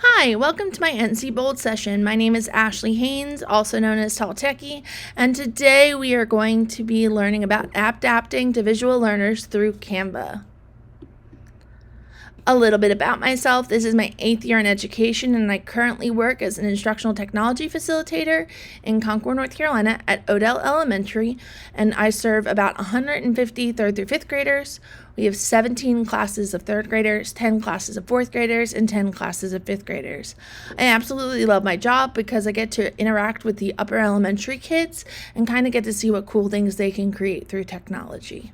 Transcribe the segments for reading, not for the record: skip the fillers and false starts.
Hi, welcome to my NCBOLD session. My name is Ashley Haynes, also known as Tall Techie, and today we are going to be learning about adapting to visual learners through Canva. A little bit about myself. This is my 8th year in education, and I currently work as an instructional technology facilitator in Concord, North Carolina at Odell Elementary, and I serve about 150 3rd through 5th graders. We have 17 classes of 3rd graders, 10 classes of 4th graders, and 10 classes of 5th graders. I absolutely love my job because I get to interact with the upper elementary kids and kind of get to see what cool things they can create through technology.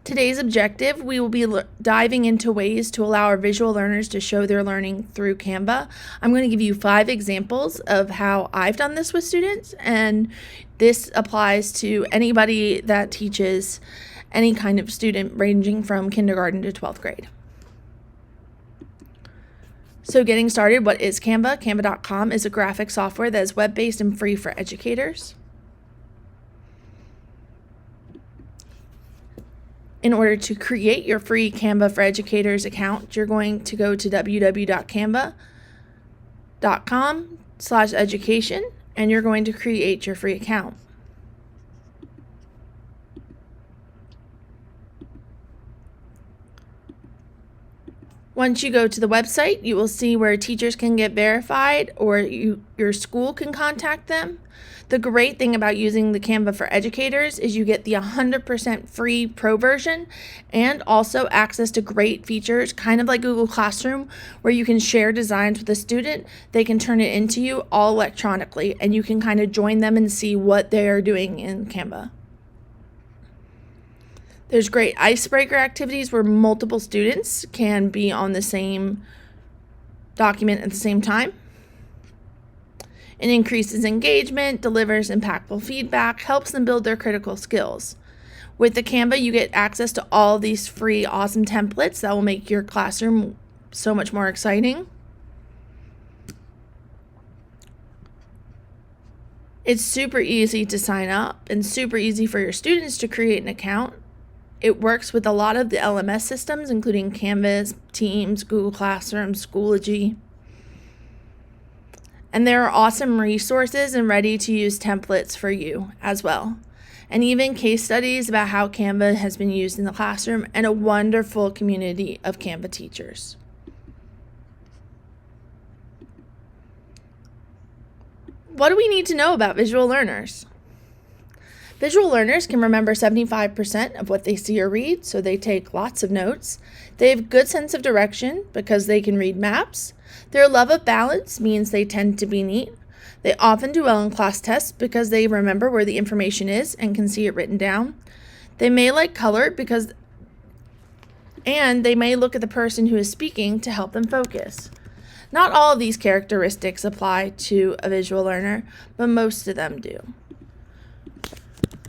Today's objective, we will be diving into ways to allow our visual learners to show their learning through Canva. I'm going to give you 5 examples of how I've done this with students, and this applies to anybody that teaches any kind of student ranging from kindergarten to 12th grade. So getting started, what is Canva? Canva.com is a graphic software that is web-based and free for educators. In order to create your free Canva for Educators account, you're going to go to www.canva.com/education, and you're going to create your free account. Once you go to the website, you will see where teachers can get verified or your school can contact them. The great thing about using the Canva for Educators is you get the 100% free pro version and also access to great features, kind of like Google Classroom, where you can share designs with a student. They can turn it into you all electronically, and you can kind of join them and see what they are doing in Canva. There's great icebreaker activities where multiple students can be on the same document at the same time. It increases engagement, delivers impactful feedback, helps them build their critical skills. With the Canva, you get access to all of these free, awesome templates that will make your classroom so much more exciting. It's super easy to sign up and super easy for your students to create an account. It works with a lot of the LMS systems, including Canvas, Teams, Google Classroom, Schoology. And there are awesome resources and ready-to-use templates for you as well. And even case studies about how Canva has been used in the classroom, and a wonderful community of Canva teachers. What do we need to know about visual learners? Visual learners can remember 75% of what they see or read, so they take lots of notes. They have a good sense of direction because they can read maps. Their love of balance means they tend to be neat. They often do well in class tests because they remember where the information is and can see it written down. They may like color and they may look at the person who is speaking to help them focus. Not all of these characteristics apply to a visual learner, but most of them do.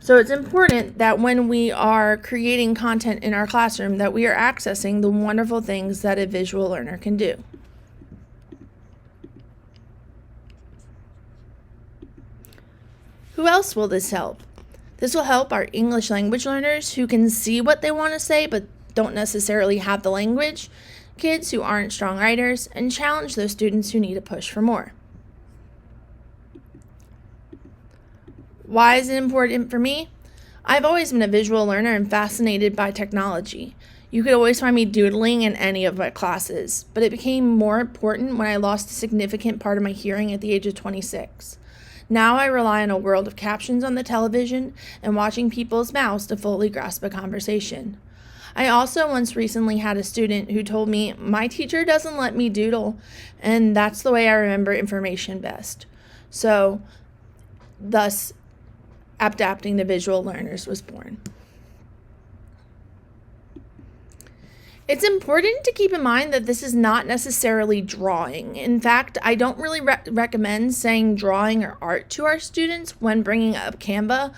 So it's important that when we are creating content in our classroom that we are accessing the wonderful things that a visual learner can do. Who else will this help? This will help our English language learners who can see what they want to say but don't necessarily have the language, kids who aren't strong writers, and challenge those students who need a push for more. Why is it important for me? I've always been a visual learner and fascinated by technology. You could always find me doodling in any of my classes, but it became more important when I lost a significant part of my hearing at the age of 26. Now I rely on a world of captions on the television and watching people's mouths to fully grasp a conversation. I also once recently had a student who told me, my teacher doesn't let me doodle, and that's the way I remember information best. So, thus, adapting to visual learners was born. It's important to keep in mind that this is not necessarily drawing. In fact, I don't really recommend saying drawing or art to our students when bringing up Canva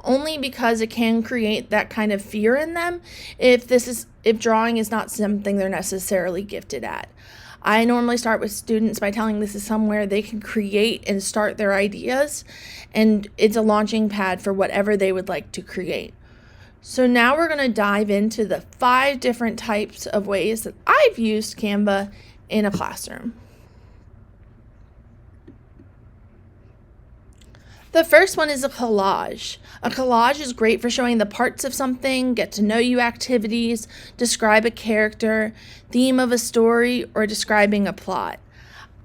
only because it can create that kind of fear in them if drawing is not something they're necessarily gifted at. I normally start with students by telling this is somewhere they can create and start their ideas, and it's a launching pad for whatever they would like to create. So now we're going to dive into the 5 different types of ways that I've used Canva in a classroom. The first one is a collage. A collage is great for showing the parts of something, get to know you activities, describe a character, theme of a story, or describing a plot.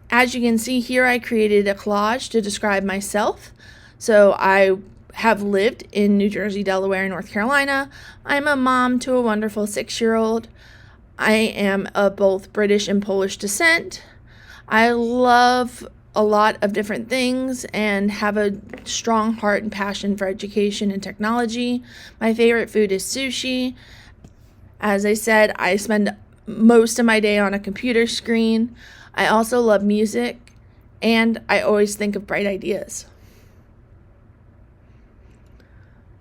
As you can see here, I created a collage to describe myself. So I have lived in New Jersey, Delaware, and North Carolina. I'm a mom to a wonderful 6-year-old. I am of both British and Polish descent. I love a lot of different things and have a strong heart and passion for education and technology. My favorite food is sushi. As I said, I spend most of my day on a computer screen. I also love music, and I always think of bright ideas.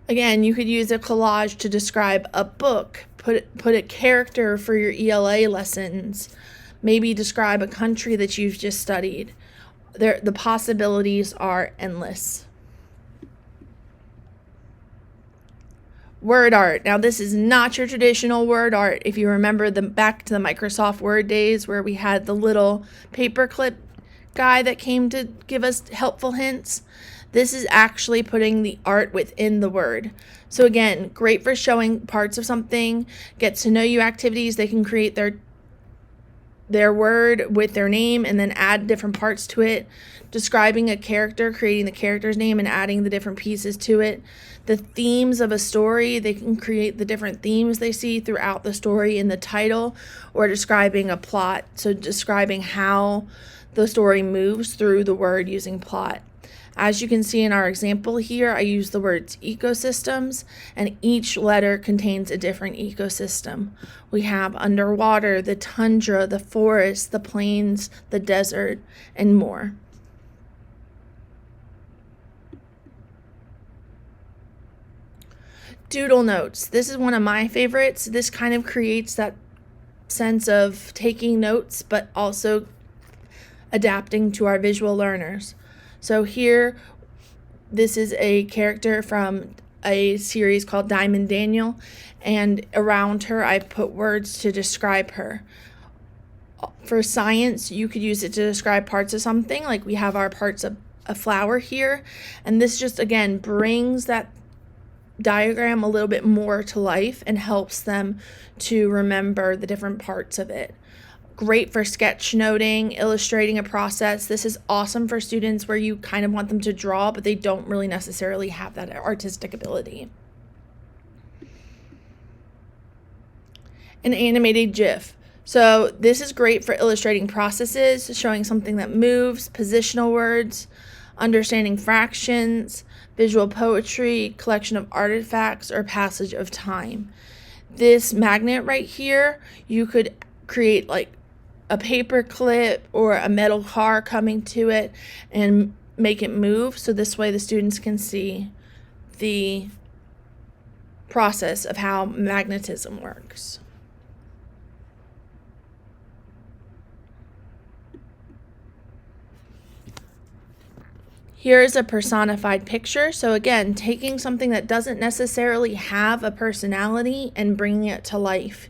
Again, you could use a collage to describe a book, put a character for your ELA lessons, maybe describe a country that you've just studied. The possibilities are endless. Word art. Now, this is not your traditional word art. If you remember back to the Microsoft Word days where we had the little paperclip guy that came to give us helpful hints, this is actually putting the art within the word. So again, great for showing parts of something, get to know you activities. They can create their word with their name and then add different parts to it, describing a character, creating the character's name and adding the different pieces to it. The themes of a story, they can create the different themes they see throughout the story in the title, or describing a plot, so describing how the story moves through the word using plot. As you can see in our example here, I use the words ecosystems, and each letter contains a different ecosystem. We have underwater, the tundra, the forest, the plains, the desert, and more. Doodle notes. This is one of my favorites. This kind of creates that sense of taking notes, but also adapting to our visual learners. So here, this is a character from a series called Diamond Daniel, and around her I put words to describe her. For science, you could use it to describe parts of something, like we have our parts of a flower here, and this just again brings that diagram a little bit more to life and helps them to remember the different parts of it. Great for sketchnoting, illustrating a process. This is awesome for students where you kind of want them to draw, but they don't really necessarily have that artistic ability. An animated GIF. So this is great for illustrating processes, showing something that moves, positional words, understanding fractions, visual poetry, collection of artifacts, or passage of time. This magnet right here, you could create like a paper clip or a metal car coming to it and make it move, so this way the students can see the process of how magnetism works. Here's a personified picture. So again, taking something that doesn't necessarily have a personality and bringing it to life.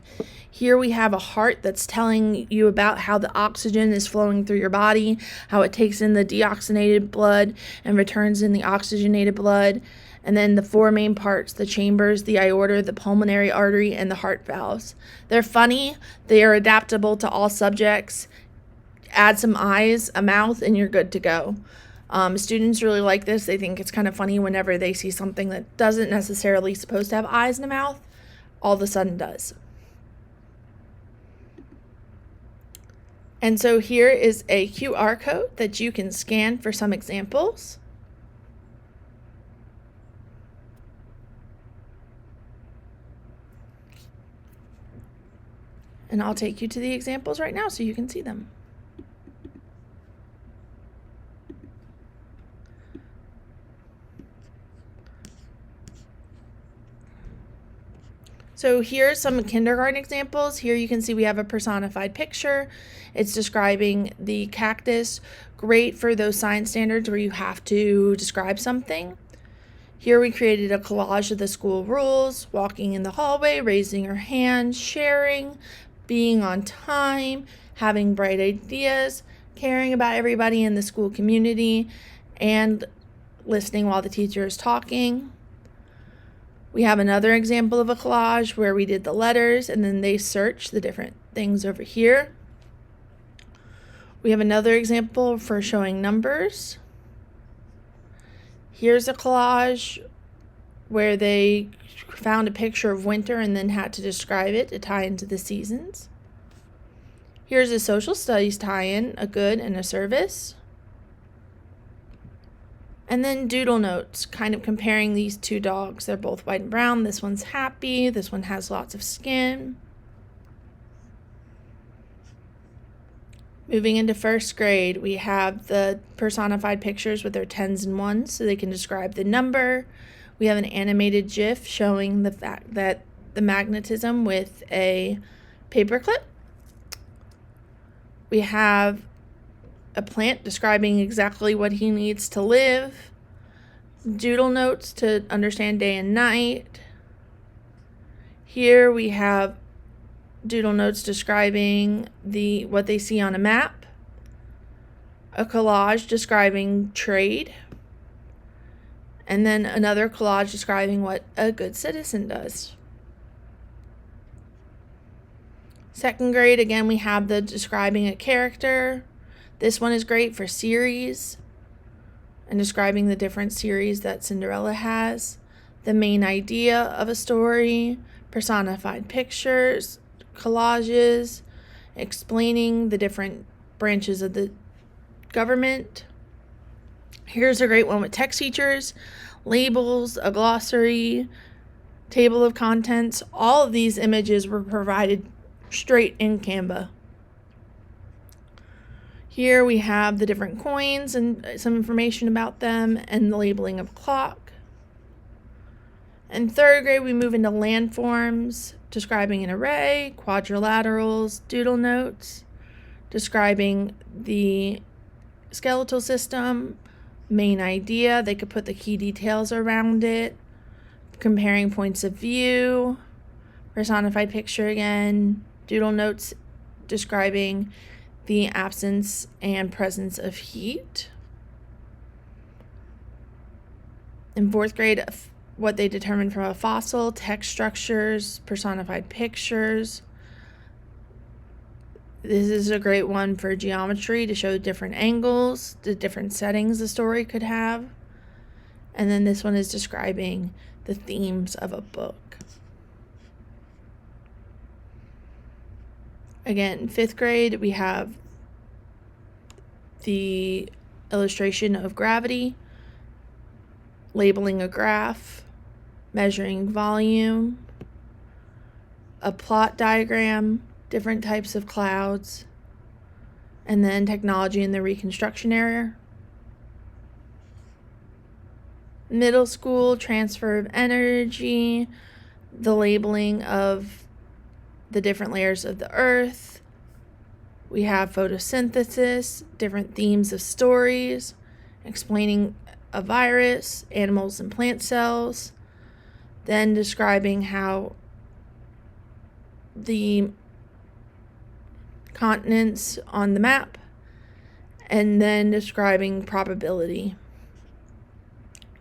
Here we have a heart that's telling you about how the oxygen is flowing through your body, how it takes in the deoxygenated blood and returns in the oxygenated blood. And then the 4 main parts, the chambers, the aorta, the pulmonary artery, and the heart valves. They're funny, they are adaptable to all subjects. Add some eyes, a mouth, and you're good to go. Students really like this. They think it's kind of funny whenever they see something that doesn't necessarily supposed to have eyes and a mouth, all of a sudden does. And so here is a QR code that you can scan for some examples. And I'll take you to the examples right now so you can see them. So here's some kindergarten examples. Here you can see we have a personified picture. It's describing the cactus. Great for those science standards where you have to describe something. Here we created a collage of the school rules, walking in the hallway, raising your hand, sharing, being on time, having bright ideas, caring about everybody in the school community, and listening while the teacher is talking. We have another example of a collage where we did the letters and then they search the different things over here. We have another example for showing numbers. Here's a collage where they found a picture of winter and then had to describe it to tie into the seasons. Here's a social studies tie-in, a good and a service. And then doodle notes, kind of comparing these two dogs. They're both white and brown. This one's happy. This one has lots of skin. Moving into first grade, we have the personified pictures with their 10s and 1s so they can describe the number. We have an animated GIF showing the fact that the magnetism with a paperclip. We have a plant describing exactly what he needs to live. Doodle notes to understand day and night. Here we have doodle notes describing what they see on a map. A collage describing trade. And then another collage describing what a good citizen does. Second grade, again, we have the describing a character. This one is great for series and describing the different series that Cinderella has. The main idea of a story, personified pictures, collages, explaining the different branches of the government. Here's a great one with text features, labels, a glossary, table of contents. All of these images were provided straight in Canva. Here we have the different coins and some information about them and the labeling of clock. In third grade, we move into landforms, describing an array, quadrilaterals, doodle notes, describing the skeletal system, main idea. They could put the key details around it, comparing points of view, personified picture again, doodle notes describing the absence and presence of heat. In fourth grade, what they determined from a fossil, text structures, personified pictures. This is a great one for geometry to show different angles, the different settings the story could have. And then this one is describing the themes of a book. Again, fifth grade, we have the illustration of gravity, labeling a graph, measuring volume, a plot diagram, different types of clouds, and then technology in the Reconstruction era. Middle school, transfer of energy, the labeling of the different layers of the earth. We have photosynthesis, different themes of stories, explaining a virus, animals and plant cells, then describing how the continents on the map, and then describing probability.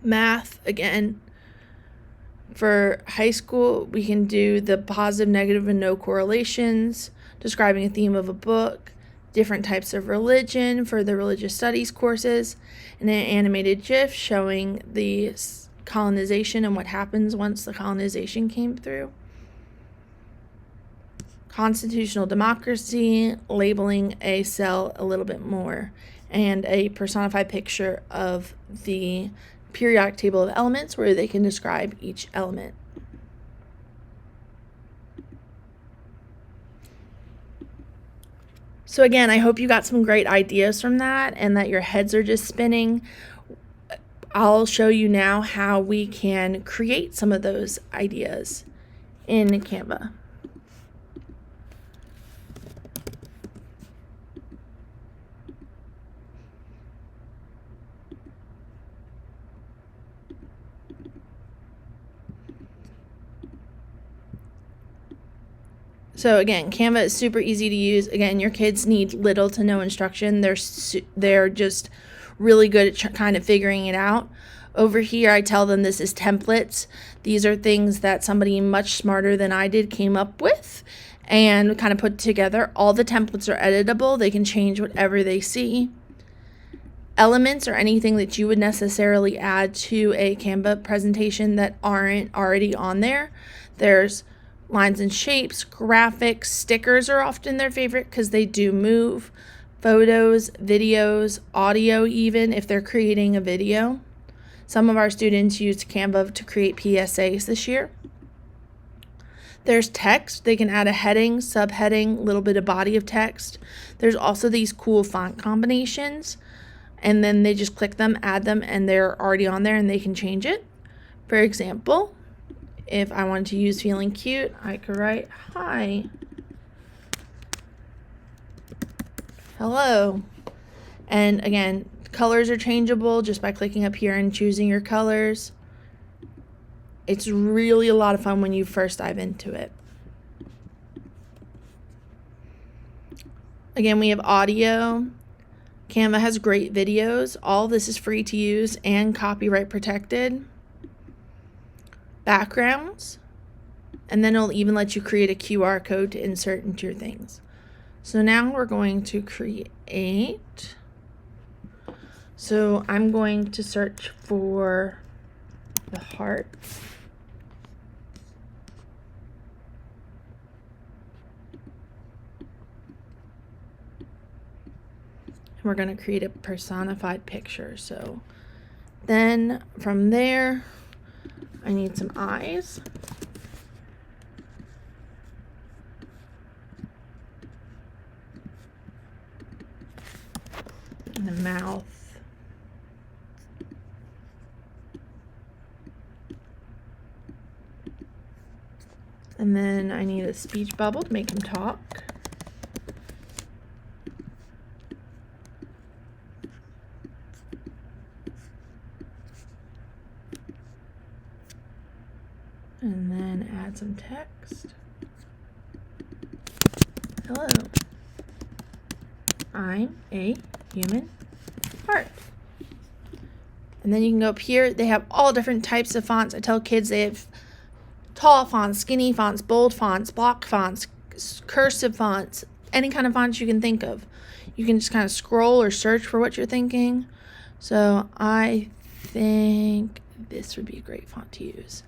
Math, again, for high school, we can do the positive, negative, and no correlations, describing a theme of a book, different types of religion for the religious studies courses, and an animated GIF showing the colonization and what happens once the colonization came through. Constitutional democracy, labeling a cell a little bit more, and a personified picture of the periodic table of elements where they can describe each element. So again, I hope you got some great ideas from that and that your heads are just spinning. I'll show you now how we can create some of those ideas in Canva. So again, Canva is super easy to use. Again, your kids need little to no instruction. They're just really good at kind of figuring it out. Over here, I tell them this is templates. These are things that somebody much smarter than I did came up with and kind of put together. All the templates are editable. They can change whatever they see. Elements are anything that you would necessarily add to a Canva presentation that aren't already on there. There's lines and shapes, graphics, stickers are often their favorite because they do move, photos, videos, audio even if they're creating a video. Some of our students used Canva to create PSAs this year. There's text. They can add a heading, subheading, little bit of body of text. There's also these cool font combinations, and then they just click them, add them, and they're already on there and they can change it. For example, if I wanted to use feeling cute, I could write, hi, hello. And again, colors are changeable just by clicking up here and choosing your colors. It's really a lot of fun when you first dive into it. Again, we have audio. Canva has great videos. All this is free to use and copyright protected. Backgrounds, and then it'll even let you create a QR code to insert into your things. So now we're going to create. So I'm going to search for the heart. And we're going to create a personified picture. So then from there, I need some eyes. And a mouth. And then I need a speech bubble to make him talk. And then add some text. Hello. I'm a human heart. And then you can go up here. They have all different types of fonts. I tell kids they have tall fonts, skinny fonts, bold fonts, block fonts, cursive fonts, any kind of fonts you can think of. You can just kind of scroll or search for what you're thinking. So I think this would be a great font to use.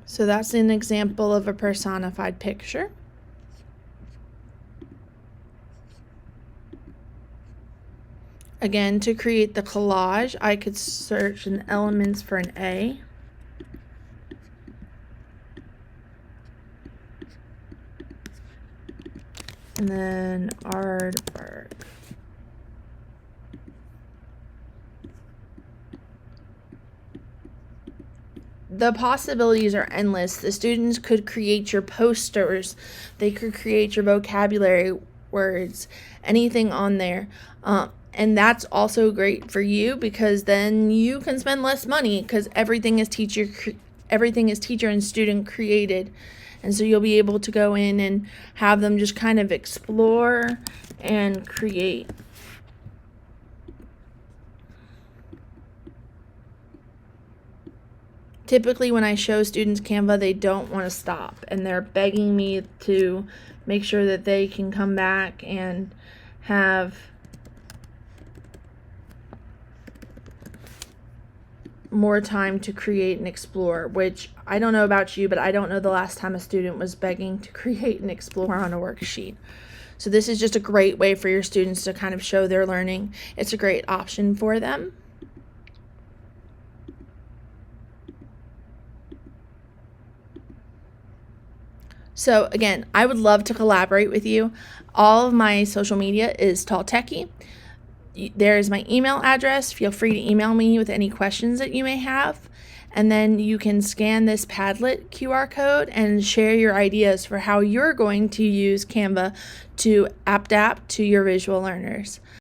So that's an example of a personified picture. Again, to create the collage, I could search in elements for an A. And then artwork. The possibilities are endless. The students could create your posters. They could create your vocabulary words, anything on there. And that's also great for you because then you can spend less money because everything is teacher and student created. And so you'll be able to go in and have them just kind of explore and create. Typically when I show students Canva, they don't want to stop and they're begging me to make sure that they can come back and have more time to create and explore, which I don't know about you, but I don't know the last time a student was begging to create and explore on a worksheet. So this is just a great way for your students to kind of show their learning. It's a great option for them. So again, I would love to collaborate with you. All of my social media is Tall Techie. There is my email address. Feel free to email me with any questions that you may have. And then you can scan this Padlet QR code and share your ideas for how you're going to use Canva to adapt to your visual learners.